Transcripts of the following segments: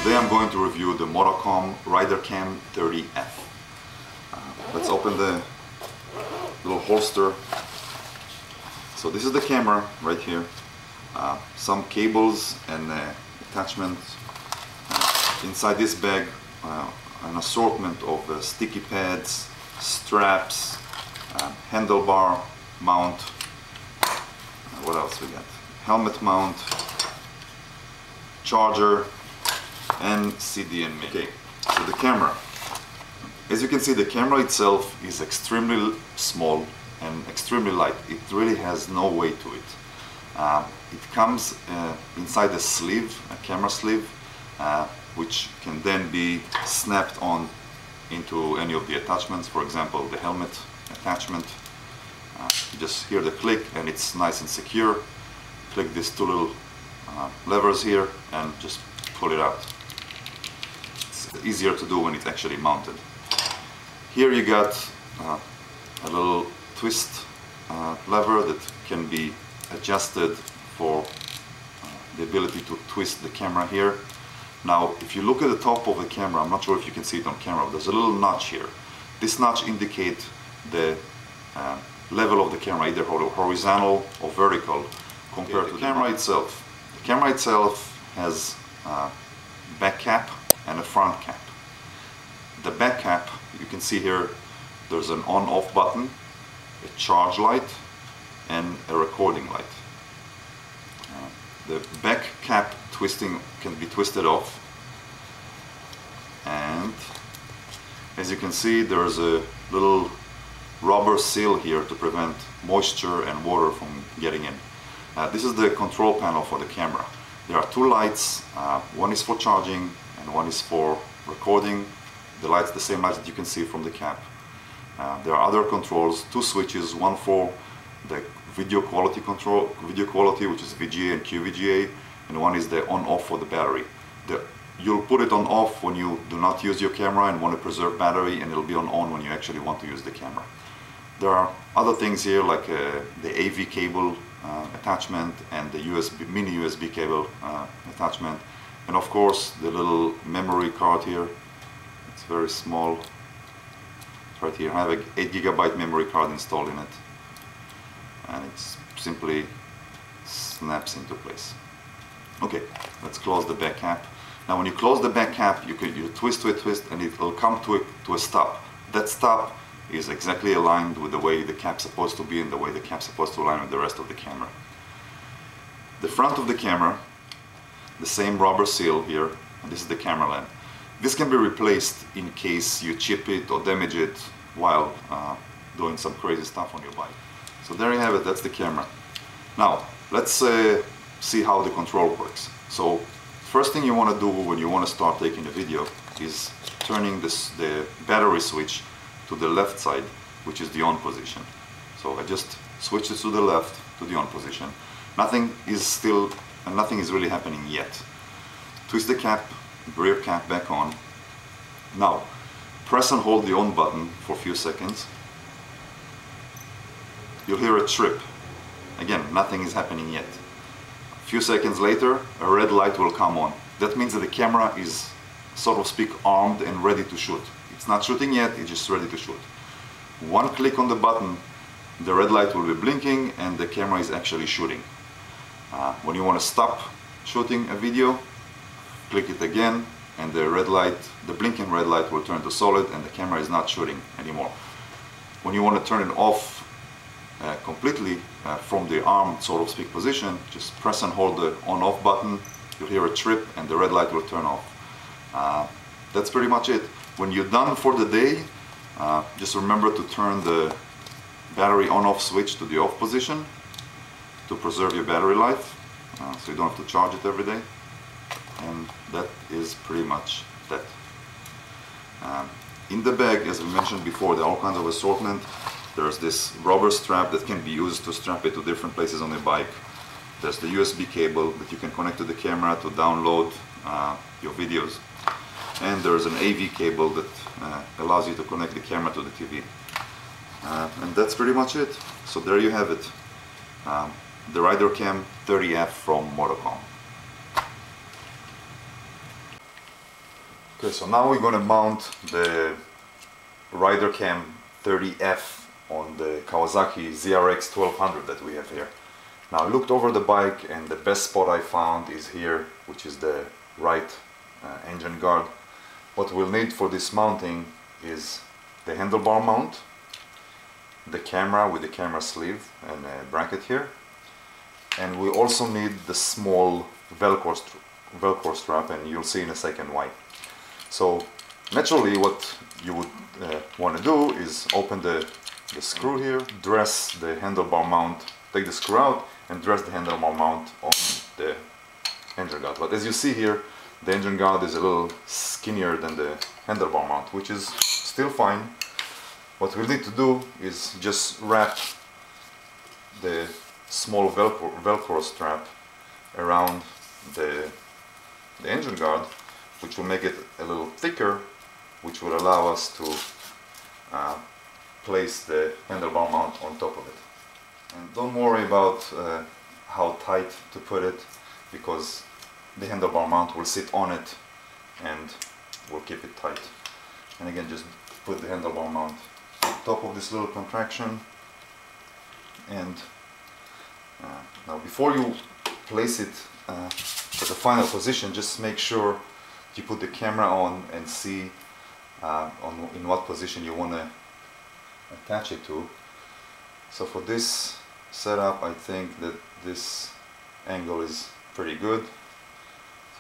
Today I'm going to review the MotoComm Ridercam30F. Let's open the little holster. So this is the camera right here. Some cables and attachments. Inside this bag, an assortment of sticky pads, straps, handlebar mount. What else we got? Helmet mount, charger, and CD and MIDI. Okay, so the camera. As you can see, the camera itself is extremely small and extremely light. It really has no weight to it. It comes inside a sleeve, a camera sleeve, which can then be snapped on into any of the attachments. For example, the helmet attachment. You just hear the click and it's nice and secure. Click these two little levers here and just pull it out. It's easier to do when it's actually mounted. Here you got a little twist lever that can be adjusted for the ability to twist the camera here. Now, if you look at the top of the camera, I'm not sure if you can see it on camera, but there's a little notch here. This notch indicates the level of the camera, either horizontal or vertical, compared to the camera itself. The camera itself has a back cap and a front cap. The back cap, you can see here, there's an on-off button, a charge light, and a recording light. The back cap twisting can be twisted off, and as you can see, there's a little rubber seal here to prevent moisture and water from getting in. This is the control panel for the camera. There are two lights, one is for charging and one is for recording. The lights, the same lights that you can see from the cap. There are other controls, two switches, one for the video quality control, which is VGA and QVGA, and one is the on-off for the battery. You'll put it on off when you do not use your camera and want to preserve battery, and it'll be on when you actually want to use the camera. There are other things here like the AV cable attachment and the mini USB cable attachment, and of course the little memory card here. It's very small. It's right here. I have an 8 GB memory card installed in it, and it simply snaps into place. Okay, let's close the back cap. Now when you close the back cap, you twist to a twist and it will come to a stop. That stop is exactly aligned with the way the cap's supposed to be and the way the cap's supposed to align with the rest of the camera. The front of the camera, the same rubber seal here, and this is the camera lamp. This can be replaced in case you chip it or damage it while doing some crazy stuff on your bike. So there you have it, that's the camera. Now, let's see how the control works. So, first thing you want to do when you want to start taking a video is turning the battery switch to the left side, which is the on position. So I just switched it to the left, to the on position. Nothing is really happening yet. Twist the cap, rear cap back on. Now, press and hold the on button for a few seconds. You'll hear a trip. Again, nothing is happening yet. A few seconds later, a red light will come on. That means that the camera is, so to speak, armed and ready to shoot. It's not shooting yet, it's just ready to shoot. One click on the button, the red light will be blinking and the camera is actually shooting. When you want to stop shooting a video, click it again and the red light, the blinking red light will turn to solid and the camera is not shooting anymore. When you want to turn it off completely from the armed, so to speak, position, just press and hold the on-off button. You'll hear a trip and the red light will turn off. That's pretty much it. When you're done for the day, just remember to turn the battery on-off switch to the off position to preserve your battery life, so you don't have to charge it every day. And that is pretty much that. In the bag, as we mentioned before, there are all kinds of assortment. There's this rubber strap that can be used to strap it to different places on the bike. There's the USB cable that you can connect to the camera to download your videos. And there's an AV cable that allows you to connect the camera to the TV. And that's pretty much it. So there you have it. The Ridercam30F from MotoComm. Okay, so now we're going to mount the Ridercam30F on the Kawasaki ZRX1200 that we have here. Now I looked over the bike and the best spot I found is here, which is the right engine guard. What we'll need for this mounting is the handlebar mount, the camera with the camera sleeve and a bracket here, and we also need the small Velcro strap, and you'll see in a second why. So naturally what you would want to do is open the screw here, dress the handlebar mount, take the screw out and dress the handlebar mount on the engine guard. But as you see here, the engine guard is a little skinnier than the handlebar mount, which is still fine. What we'll need to do is just wrap the small Velcro strap around the engine guard, which will make it a little thicker, which will allow us to place the handlebar mount on top of it. And don't worry about how tight to put it, because the handlebar mount will sit on it and will keep it tight. And again, just put the handlebar mount on top of this little contraction. And now before you place it at the final position, just make sure you put the camera on and see in what position you want to attach it to. So for this setup, I think that this angle is pretty good.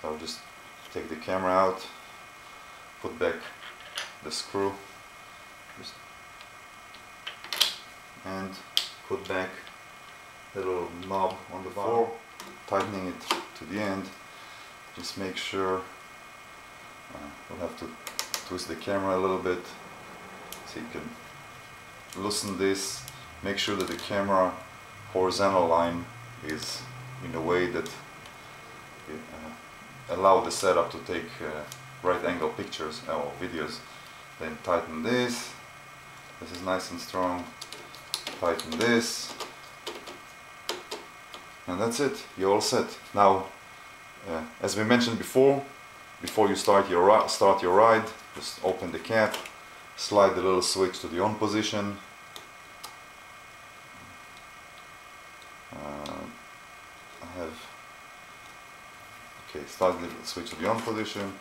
So I'll just take the camera out, put back the screw, and put back the little knob on the bottom. Before tightening it to the end, just make sure we'll have to twist the camera a little bit so you can loosen this. Make sure that the camera horizontal line is in a way that allow the setup to take right angle pictures or videos. Then tighten this. This is nice and strong. Tighten this, and that's it. You're all set. Now, as we mentioned before you start your ride, just open the cap, slide the little switch to the on position. Start the switch to the on position,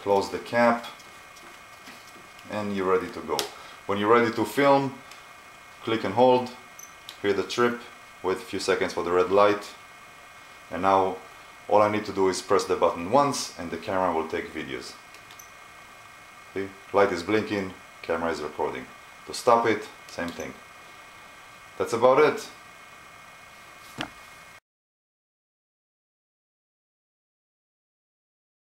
close the cap, and you're ready to go. When you're ready to film, click and hold, hear the trip, wait a few seconds for the red light, and now all I need to do is press the button once and the camera will take videos. See? Light is blinking, camera is recording. To stop it, same thing. That's about it.